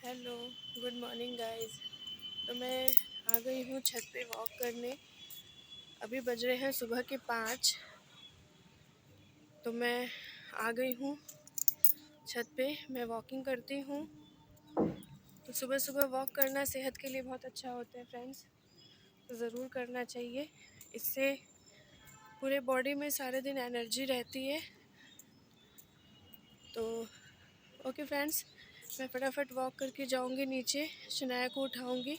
Hello, good morning guys. तो मैं आ गई हूँ छत पे वॉक करने। अभी बज रहे हैं सुबह के 5। तो मैं आ गई हूँ छत पे। मैं वॉकिंग करती हूँ। तो सुबह सुबह वॉक करना सेहत के लिए बहुत अच्छा होता है फ्रेंड्स। तो ज़रूर करना चाहिए। इससे पूरे बॉडी में सारे दिन एनर्जी रहती है। तो ओके फ्रेंड्स, मैं फटाफट वॉक करके जाऊँगी नीचे। शनाया को उठाऊँगी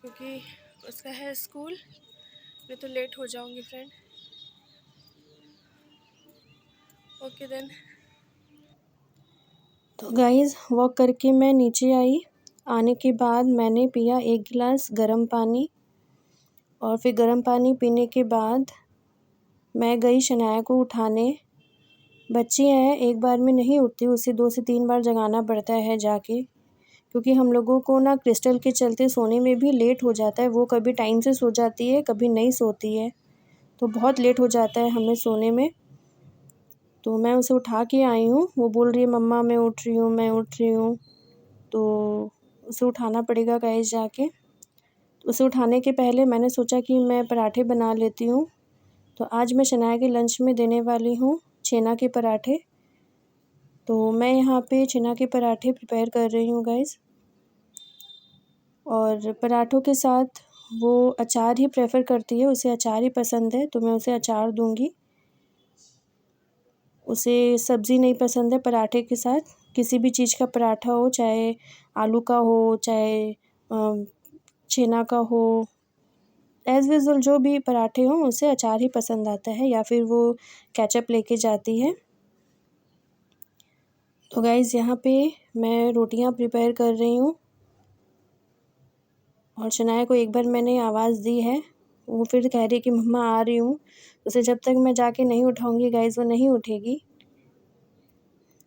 क्योंकि उसका है स्कूल। मैं तो लेट हो जाऊँगी फ्रेंड। Okay then. तो गाइस वॉक करके मैं नीचे आई। आने के बाद मैंने पिया 1 गिलास गर्म पानी और फिर गर्म पानी पीने के बाद मैं गई शनाया को उठाने। बच्ची है, एक बार में नहीं उठती, उसे 2 से 3 बार जगाना पड़ता है जाके, क्योंकि हम लोगों को ना क्रिस्टल के चलते सोने में भी लेट हो जाता है। वो कभी टाइम से सो जाती है, कभी नहीं सोती है, तो बहुत लेट हो जाता है हमें सोने में। तो मैं उसे उठा के आई हूँ। वो बोल रही है मम्मा मैं उठ रही हूँ, मैं उठ रही हूँ। तो उसे उठाना पड़ेगा गाइस जाके। उसे उठाने के पहले मैंने सोचा कि मैं पराठे बना लेती हूँ। तो आज मैं शनाया के लंच में देने वाली हूँ छेना के पराठे। तो मैं यहाँ पे छेना के पराठे प्रिपेयर कर रही हूँ गाइस। और पराठों के साथ वो अचार ही प्रेफ़र करती है, उसे अचार ही पसंद है, तो मैं उसे अचार दूँगी। उसे सब्ज़ी नहीं पसंद है पराठे के साथ। किसी भी चीज़ का पराठा हो, चाहे आलू का हो, चाहे छेना का हो, एज़ यूजुअल जो भी पराठे हों उसे अचार ही पसंद आता है, या फिर वो केचप लेके जाती है। तो गाइज़ यहाँ पे मैं रोटियाँ प्रिपेयर कर रही हूँ और शनाया को एक बार मैंने आवाज़ दी है, वो फिर कह रही है कि मम्मा आ रही हूँ। उसे जब तक मैं जाके नहीं उठाऊँगी गाइज़ वो नहीं उठेगी।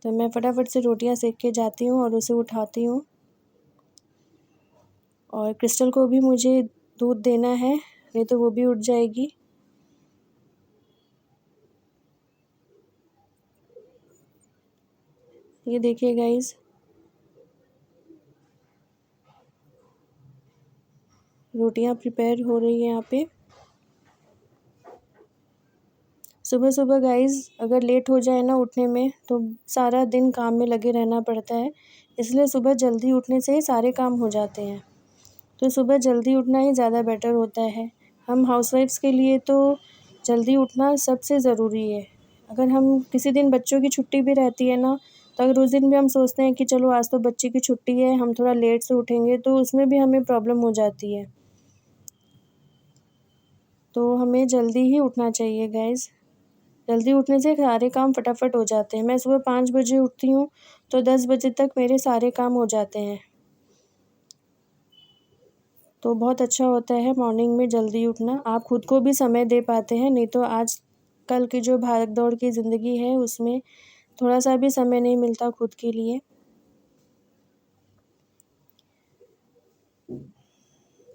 तो मैं फटाफट से रोटियाँ सेक के जाती हूँ और उसे उठाती हूँ। और क्रिस्टल को भी मुझे दूध देना है, नहीं तो वो भी उठ जाएगी। ये देखिए गाइज़, रोटियाँ प्रिपेयर हो रही हैं यहाँ पे। सुबह सुबह गाइज़ अगर लेट हो जाए ना उठने में तो सारा दिन काम में लगे रहना पड़ता है, इसलिए सुबह जल्दी उठने से ही सारे काम हो जाते हैं। तो सुबह जल्दी उठना ही ज़्यादा बेटर होता है। हम हाउसवाइफ्स के लिए तो जल्दी उठना सबसे ज़रूरी है। अगर हम किसी दिन बच्चों की छुट्टी भी रहती है ना, तो अगर उस दिन भी हम सोचते हैं कि चलो आज तो बच्चे की छुट्टी है, हम थोड़ा लेट से उठेंगे, तो उसमें भी हमें प्रॉब्लम हो जाती है। तो हमें जल्दी ही उठना चाहिए गाइज़। जल्दी उठने से सारे काम फटाफट हो जाते हैं। मैं सुबह 5 बजे उठती हूँ, तो 10 बजे तक मेरे सारे काम हो जाते हैं। तो बहुत अच्छा होता है मॉर्निंग में जल्दी उठना। आप खुद को भी समय दे पाते हैं, नहीं तो आजकल की जो भाग-दौड़ की ज़िंदगी है, उसमें थोड़ा-सा भी समय नहीं मिलता खुद के लिए।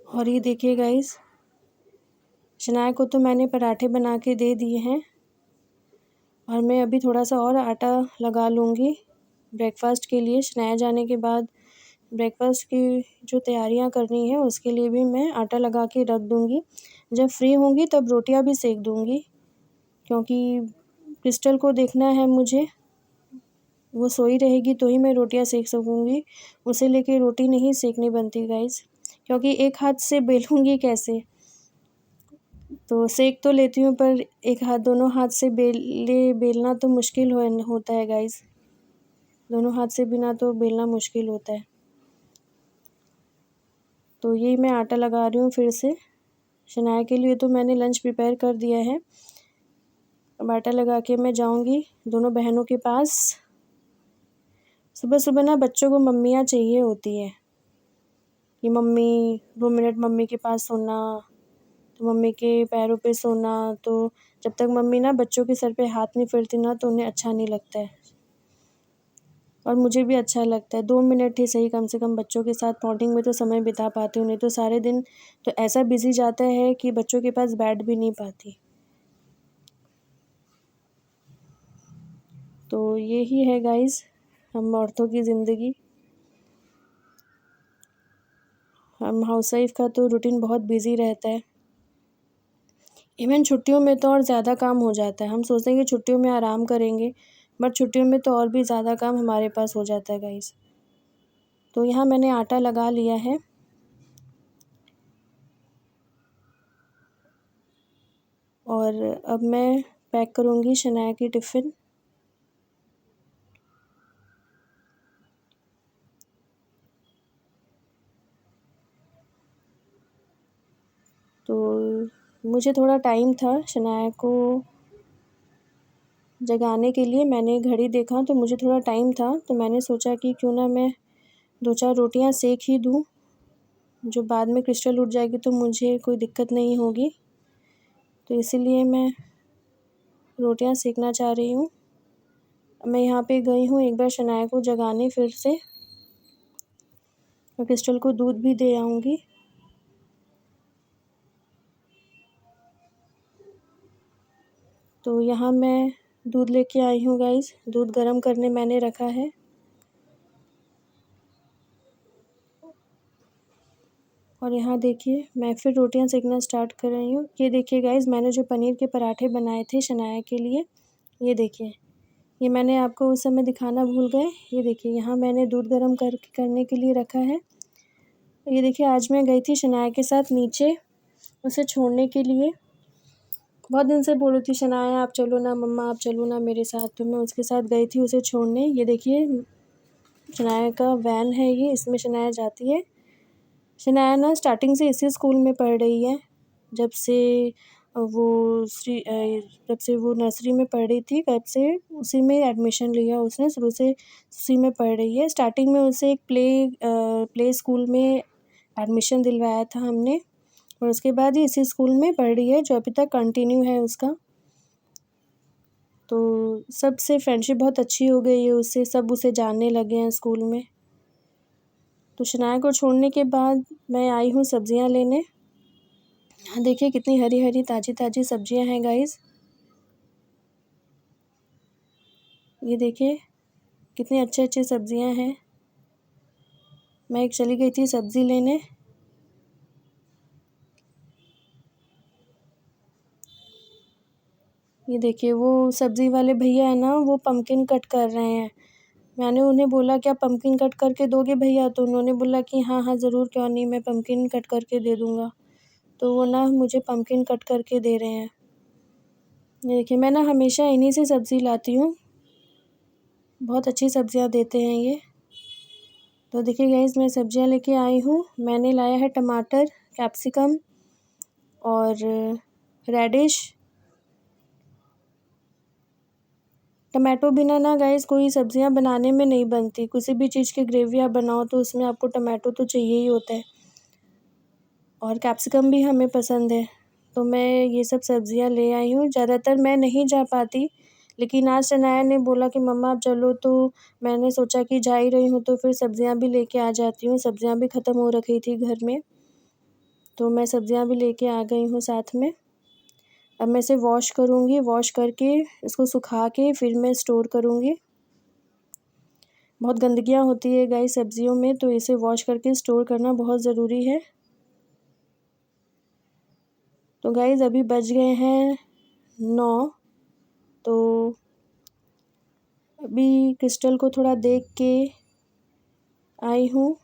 और ये देखिए गाइज़, शनाया को तो मैंने पराठे बना के दे दिए हैं और मैं अभी थोड़ा-सा और आटा लगा लूँगी ब्रेकफ़ास्ट के लिए। शनाया जाने के बाद ब्रेकफ़ास्ट की जो तैयारियाँ करनी है उसके लिए भी मैं आटा लगा के रख दूँगी। जब फ्री होंगी तब रोटियाँ भी सेक दूँगी, क्योंकि क्रिस्टल को देखना है मुझे। वो सोई रहेगी तो ही मैं रोटियाँ सेक सकूँगी। उसे लेके रोटी नहीं सेकनी बनती गाइज़, क्योंकि एक हाथ से बेलूँगी कैसे? तो सेक तो लेती हूँ पर एक हाथ दोनों हाथ से बेलना तो मुश्किल होता है गाइज़। दोनों हाथ से बिना तो बेलना मुश्किल होता है। तो यही मैं आटा लगा रही हूँ फिर से। शनाया के लिए तो मैंने लंच प्रिपेयर कर दिया है। अब आटा लगा के मैं जाऊँगी दोनों बहनों के पास। सुबह-सुबह ना बच्चों को मम्मियाँ चाहिए होती हैं, कि मम्मी 2 मिनट मम्मी के पास सोना, तो मम्मी के पैरों पे सोना। तो जब तक मम्मी ना बच्चों के सर पे हाथ नहीं फेरती ना तो उन्हें अच्छा नहीं लगता है। और मुझे भी अच्छा लगता है, 2 मिनट ही सही कम से कम बच्चों के साथ मॉर्निंग में तो समय बिता पाती हूँ, नहीं तो सारे दिन तो ऐसा बिज़ी जाता है कि बच्चों के पास बैठ भी नहीं पाती। तो यही है गाइज़ हम औरतों की ज़िंदगी। हम हाउसवाइफ का तो रूटीन बहुत बिजी रहता है। इवन छुट्टियों में तो और ज़्यादा काम हो जाता है। हम सोचते हैं कि छुट्टियों में आराम करेंगे, बट छुट्टियों में तो और भी ज़्यादा काम हमारे पास हो जाता है गाइस। तो यहाँ मैंने आटा लगा लिया है और अब मैं पैक करूँगी शनाया की टिफ़िन। तो मुझे थोड़ा टाइम था शनाया को जगाने के लिए। मैंने घड़ी देखा तो मुझे थोड़ा टाइम था, तो मैंने सोचा कि क्यों ना मैं 2-4 रोटियां सेक ही दूँ, जो बाद में क्रिस्टल उठ जाएगी तो मुझे कोई दिक्कत नहीं होगी। तो इसीलिए मैं रोटियां सेकना चाह रही हूँ। मैं यहाँ पे गई हूँ एक बार शनाया को जगाने फिर से, और क्रिस्टल को दूध भी दे आऊँगी। तो यहाँ मैं दूध लेके आई हूँ गाइस। दूध गर्म करने मैंने रखा है। और यहाँ देखिए मैं फिर रोटियां सेकना स्टार्ट कर रही हूँ। ये देखिए गाइस, मैंने जो पनीर के पराठे बनाए थे शनाया के लिए, ये देखिए, ये मैंने आपको उस समय दिखाना भूल गए। ये देखिए यहाँ मैंने दूध गर्म करने के लिए रखा है। ये देखिए आज मैं गई थी शनाया के साथ नीचे उसे छोड़ने के लिए। बहुत दिन से बोल रही थी शनाया आप चलो ना, मम्मा आप चलो ना मेरे साथ, तो मैं उसके साथ गई थी उसे छोड़ने। ये देखिए शनाया का वैन है ये, इसमें शनाया जाती है। शनाया ना स्टार्टिंग से इसी स्कूल में पढ़ रही है। जब से वो नर्सरी में पढ़ रही थी, तब से उसी में एडमिशन लिया उसने, शुरू से उसी में पढ़ रही है। स्टार्टिंग में उसे एक प्ले स्कूल में एडमिशन दिलवाया था हमने, और उसके बाद ही इसी स्कूल में पढ़ रही है, जो अभी तक कंटिन्यू है उसका। तो सबसे फ्रेंडशिप बहुत अच्छी हो गई है उससे, सब उसे जानने लगे हैं स्कूल में। तो शनाया को छोड़ने के बाद मैं आई हूँ सब्जियाँ लेने। यहाँ देखिए कितनी हरी हरी ताज़ी ताज़ी सब्जियाँ हैं गाइस। ये देखिए कितनी अच्छी अच्छी सब्जियाँ हैं। मैं एक चली गई थी सब्ज़ी लेने। ये देखिए वो सब्ज़ी वाले भैया है ना, वो पम्पकिन कट कर रहे हैं। मैंने उन्हें बोला क्या पम्पकिन कट करके दोगे भैया, तो उन्होंने बोला कि हाँ हाँ ज़रूर, क्यों नहीं, मैं पम्पकिन कट करके दे दूँगा। तो वो ना मुझे पम्पकिन कट करके दे रहे हैं। ये देखिए मैं ना हमेशा इन्हीं से सब्ज़ी लाती हूँ, बहुत अच्छी सब्ज़ियाँ देते हैं ये। तो देखिए गाइस मैं सब्ज़ियाँ लेके आई हूँ। मैंने लाया है टमाटर, कैप्सिकम और रेडिश। टमाटो बिना ना गाइस कोई सब्ज़ियाँ बनाने में नहीं बनती। किसी भी चीज़ की ग्रेवी आप बनाओ तो उसमें आपको टमाटो तो चाहिए ही होता है, और कैप्सिकम भी हमें पसंद है। तो मैं ये सब सब्ज़ियाँ ले आई हूँ। ज़्यादातर मैं नहीं जा पाती, लेकिन आज शनाया ने बोला कि मम्मा आप चलो, तो मैंने सोचा कि जा ही रही हूँ तो फिर सब्ज़ियाँ भी लेके आ जाती हूँ। सब्ज़ियाँ भी ख़त्म हो रखी थी घर में, तो मैं सब्ज़ियाँ भी लेके आ गई हूँ साथ में। अब मैं इसे वॉश करूँगी, वॉश करके इसको सुखा के फिर मैं स्टोर करूँगी। बहुत गंदगियाँ होती है गाइस सब्ज़ियों में, तो इसे वॉश करके स्टोर करना बहुत ज़रूरी है। तो गाइस अभी बज गए हैं 9, तो अभी क्रिस्टल को थोड़ा देख के आई हूँ,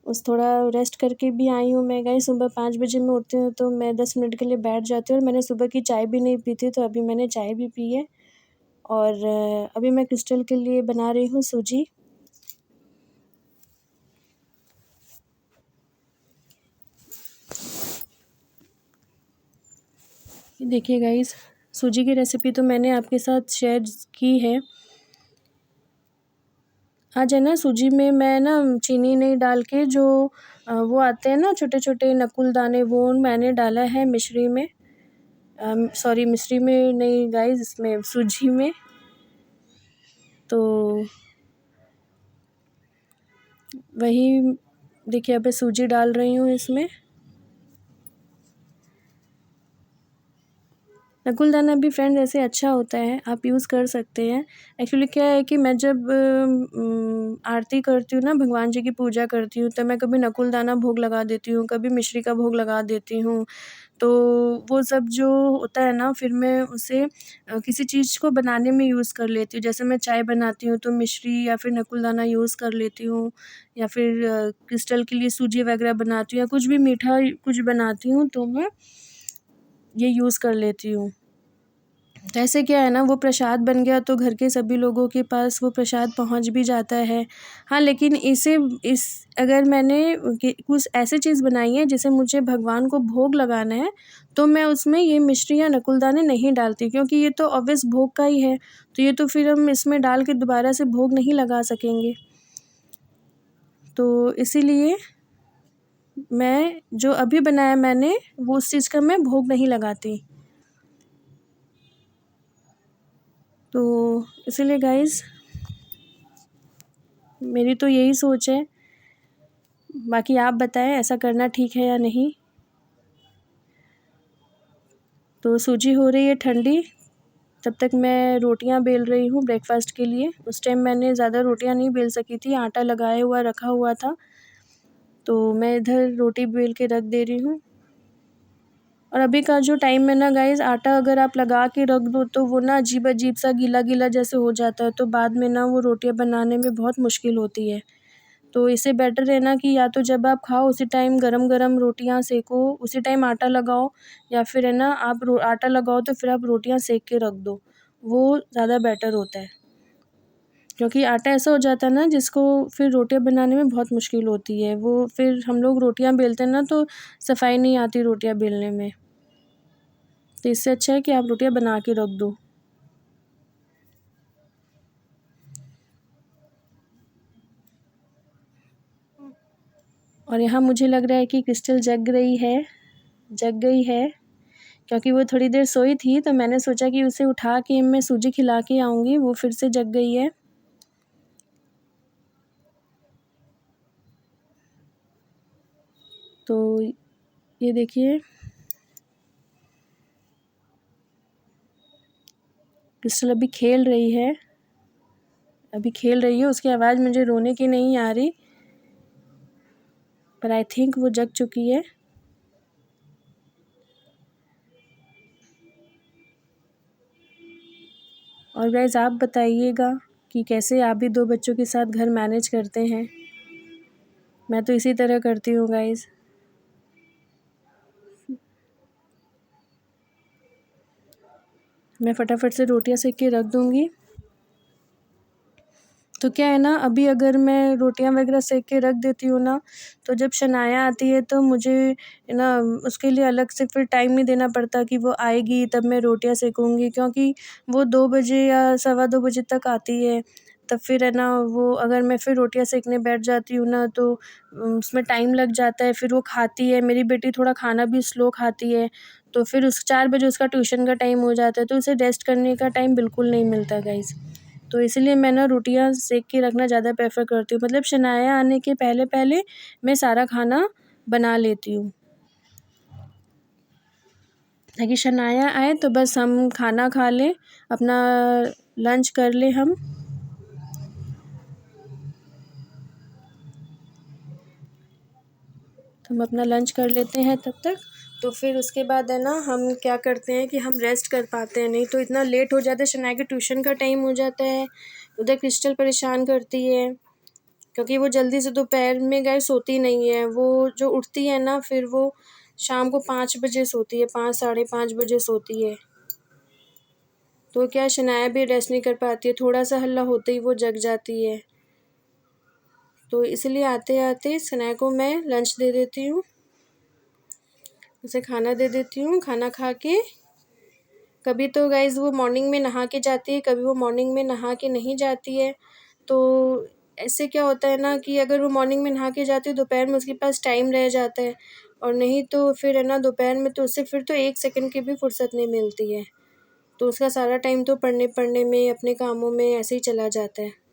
उस थोड़ा रेस्ट करके भी आई हूँ मैं गाइस। सुबह 5 बजे मैं उठती हूँ तो मैं 10 मिनट के लिए बैठ जाती हूँ, और मैंने सुबह की चाय भी नहीं पी थी, तो अभी मैंने चाय भी पी है। और अभी मैं क्रिस्टल के लिए बना रही हूँ सूजी। देखिए गाइस सूजी की रेसिपी तो मैंने आपके साथ शेयर की है। आज है ना सूजी में मैं ना चीनी नहीं डाल के, जो वो आते हैं ना छोटे छोटे नकुल दाने, वो मैंने डाला है मिश्री में। सॉरी मिश्री में नहीं गाइस, इसमें सूजी में। तो वही देखिए अब मैं सूजी डाल रही हूँ इसमें। नकुलदाना भी फ्रेंड ऐसे अच्छा होता है, आप यूज़ कर सकते हैं। एक्चुअली क्या है कि मैं जब आरती करती हूँ ना, भगवान जी की पूजा करती हूँ, तो मैं कभी नकुलदाना भोग लगा देती हूँ, कभी मिश्री का भोग लगा देती हूँ। तो वो सब जो होता है ना, फिर मैं उसे किसी चीज़ को बनाने में यूज़ कर लेती हूँ। जैसे मैं चाय बनाती हूँ तो मिश्री या फिर नकुलदाना यूज़ कर लेती हूँ, या फिर क्रिस्टल के लिए सूजी वगैरह बनाती हूँ, या कुछ भी मीठा कुछ बनाती हूँ तो मैं ये यूज़ कर लेती हूँ। तो ऐसे क्या है ना, वो प्रसाद बन गया तो घर के सभी लोगों के पास वो प्रसाद पहुंच भी जाता है। हाँ, लेकिन इस अगर मैंने कुछ ऐसी चीज़ बनाई है जिसे मुझे भगवान को भोग लगाना है, तो मैं उसमें ये मिश्री या नकुलदाने नहीं डालती, क्योंकि ये तो ऑब्वियस भोग का ही है, तो ये तो फिर हम इसमें डाल के दोबारा से भोग नहीं लगा सकेंगे। तो इसीलिए मैं जो अभी बनाया मैंने, वो उस चीज़ का मैं भोग नहीं लगाती। तो इसीलिए गाइज़ मेरी तो यही सोच है, बाकी आप बताएं ऐसा करना ठीक है या नहीं। तो सूजी हो रही है ठंडी, तब तक मैं रोटियां बेल रही हूँ ब्रेकफास्ट के लिए। उस टाइम मैंने ज़्यादा रोटियां नहीं बेल सकी थी, आटा लगाया हुआ रखा हुआ था, तो मैं इधर रोटी बेल के रख दे रही हूँ। और अभी का जो टाइम है ना गाइज़, आटा अगर आप लगा के रख दो तो वो ना अजीब अजीब सा गीला गीला जैसे हो जाता है, तो बाद में ना वो रोटियां बनाने में बहुत मुश्किल होती है। तो इससे बेटर है ना कि या तो जब आप खाओ उसी टाइम गरम-गरम रोटियां सेको, उसी टाइम आटा लगाओ, या फिर है ना आप आटा लगाओ तो फिर आप रोटियां सेक के रख दो, वो ज़्यादा बेटर होता है। क्योंकि आटा ऐसा हो जाता है ना जिसको फिर रोटियां बनाने में बहुत मुश्किल होती है, वो फिर हम लोग रोटियां बेलते हैं ना तो सफाई नहीं आती रोटियां बेलने में। तो इससे अच्छा है कि आप रोटियां बना के रख दो। और यहाँ मुझे लग रहा है कि क्रिस्टल जग गई है, क्योंकि वो थोड़ी देर सोई थी, तो मैंने सोचा कि उसे उठा के मैं सूजी खिला के आऊँगी, वो फिर से जग गई है। तो ये देखिए, क्रिस्टल अभी खेल रही है, उसकी आवाज़ मुझे रोने की नहीं आ रही, पर आई थिंक वो जग चुकी है। और गाइस आप बताइएगा कि कैसे आप भी 2 बच्चों के साथ घर मैनेज करते हैं। मैं तो इसी तरह करती हूँ गाइस। मैं फटाफट से रोटियां सेक के रख दूँगी। तो क्या है ना, अभी अगर मैं रोटियां वगैरह सेक के रख देती हूँ ना, तो जब शनाया आती है तो मुझे ना उसके लिए अलग से फिर टाइम नहीं देना पड़ता कि वो आएगी तब मैं रोटियां सेकूँगी, क्योंकि वो 2 बजे या सवा 2 बजे तक आती है। तब फिर है ना, वो अगर मैं फिर रोटियां सेकने बैठ जाती हूँ ना तो उसमें टाइम लग जाता है, फिर वो खाती है, मेरी बेटी थोड़ा खाना भी स्लो खाती है, तो फिर उस 4 बजे उसका ट्यूशन का टाइम हो जाता है, तो उसे रेस्ट करने का टाइम बिल्कुल नहीं मिलता गाइज़। तो इसलिए मैं ना रोटियां सेक के रखना ज़्यादा प्रेफर करती हूँ, मतलब शनाया आने के पहले मैं सारा खाना बना लेती हूँ, ताकि शनाया आए तो बस हम खाना खा लें, अपना लंच कर लें हम। तो हम अपना लंच कर लेते हैं तब तक, तो फिर उसके बाद है ना हम क्या करते हैं कि हम रेस्ट कर पाते हैं, नहीं तो इतना लेट हो जाता है, शनाया के ट्यूशन का टाइम हो जाता है, उधर क्रिस्टल परेशान करती है, क्योंकि वो जल्दी से दोपहर में गए सोती नहीं है, वो जो उठती है ना फिर वो शाम को 5 बजे सोती है, 5 साढ़े 5 बजे सोती है। तो क्या शनाया भी रेस्ट नहीं कर पाती है, थोड़ा सा हल्ला होते ही वो जग जाती है। तो इसलिए आते आते शनाया को मैं लंच दे देती हूँ, उसे खाना दे देती हूँ। खाना खा के कभी तो गाइज़ वो मॉर्निंग में नहा के जाती है, कभी वो मॉर्निंग में नहा के नहीं जाती है। तो ऐसे क्या होता है ना कि अगर वो मॉर्निंग में नहा के जाती है, दोपहर में उसके पास टाइम रह जाता है, और नहीं तो फिर है ना दोपहर में तो उससे फिर तो 1 सेकंड की भी फुर्सत नहीं मिलती है। तो उसका सारा टाइम तो पढ़ने में, अपने कामों में ऐसे ही चला जाता है।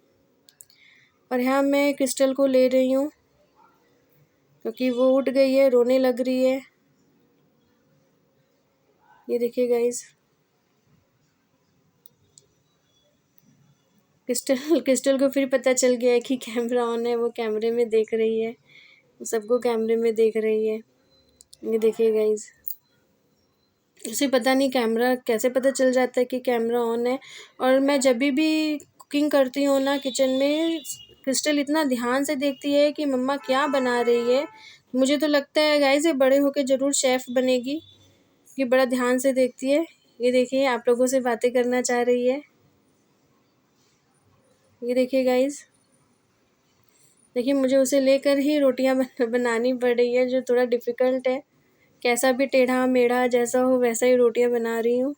और यहाँ मैं क्रिस्टल को ले रही हूँ, क्योंकि वो उठ गई है, रोने लग रही है। ये देखिए गाइज़। क्रिस्टल क्रिस्टल को फिर पता चल गया है कि कैमरा ऑन है, वो कैमरे में देख रही है, सबको कैमरे में देख रही है। ये देखिए गाइज, उसे पता नहीं कैमरा कैसे पता चल जाता है कि कैमरा ऑन है। और मैं जब भी कुकिंग करती हूँ ना किचन में, क्रिस्टल इतना ध्यान से देखती है कि मम्मा क्या बना रही है। मुझे तो लगता है गाइज ये बड़े होकर ज़रूर शेफ़ बनेगी, ये बड़ा ध्यान से देखती है। ये देखिए आप लोगों से बातें करना चाह रही है। ये देखिए गाइज, देखिए मुझे उसे लेकर ही रोटियां बनानी पड़ रही है, जो थोड़ा डिफ़िकल्ट है। कैसा भी टेढ़ा मेढ़ा जैसा हो वैसा ही रोटियां बना रही हूँ।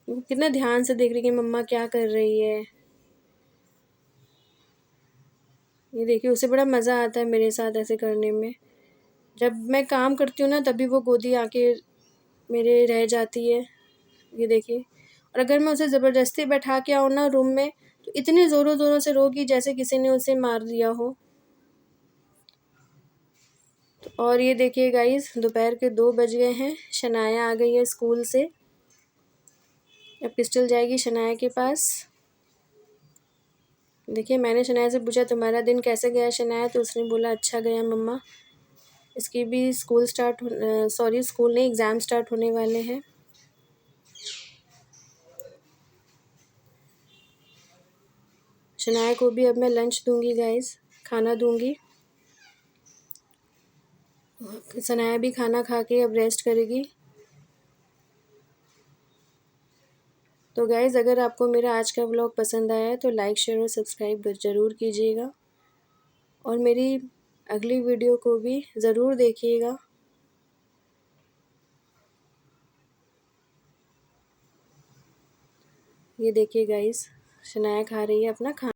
वो कितना ध्यान से देख रही है कि मम्मा क्या कर रही है। ये देखिए उसे बड़ा मज़ा आता है मेरे साथ ऐसे करने में। जब मैं काम करती हूँ ना तभी वो गोदी आके मेरे रह जाती है। ये देखिए, और अगर मैं उसे ज़बरदस्ती बैठा के आऊँ ना रूम में, तो इतने ज़ोरों ज़ोरों से रोगी जैसे किसी ने उसे मार दिया हो। और ये देखिए गाइस, दोपहर के 2 बज गए हैं, शनाया आ गई है स्कूल से। अब क्रिस्टल जाएगी शनाया के पास। देखिए मैंने शनाया से पूछा तुम्हारा दिन कैसे गया शनाया, तो उसने बोला अच्छा गया मम्मा। इसकी भी स्कूल स्कूल नहीं, एग्ज़ाम स्टार्ट होने वाले हैं। शनाया को भी अब मैं लंच दूंगी गाइस, खाना दूंगी। शनाया भी खाना खा के अब रेस्ट करेगी। तो गाइज़ अगर आपको मेरा आज का व्लॉग पसंद आया है तो लाइक शेयर और सब्सक्राइब ज़रूर कीजिएगा, और मेरी अगली वीडियो को भी ज़रूर देखिएगा। ये देखिए गाइज़, शनाया खा रही है अपना खाना।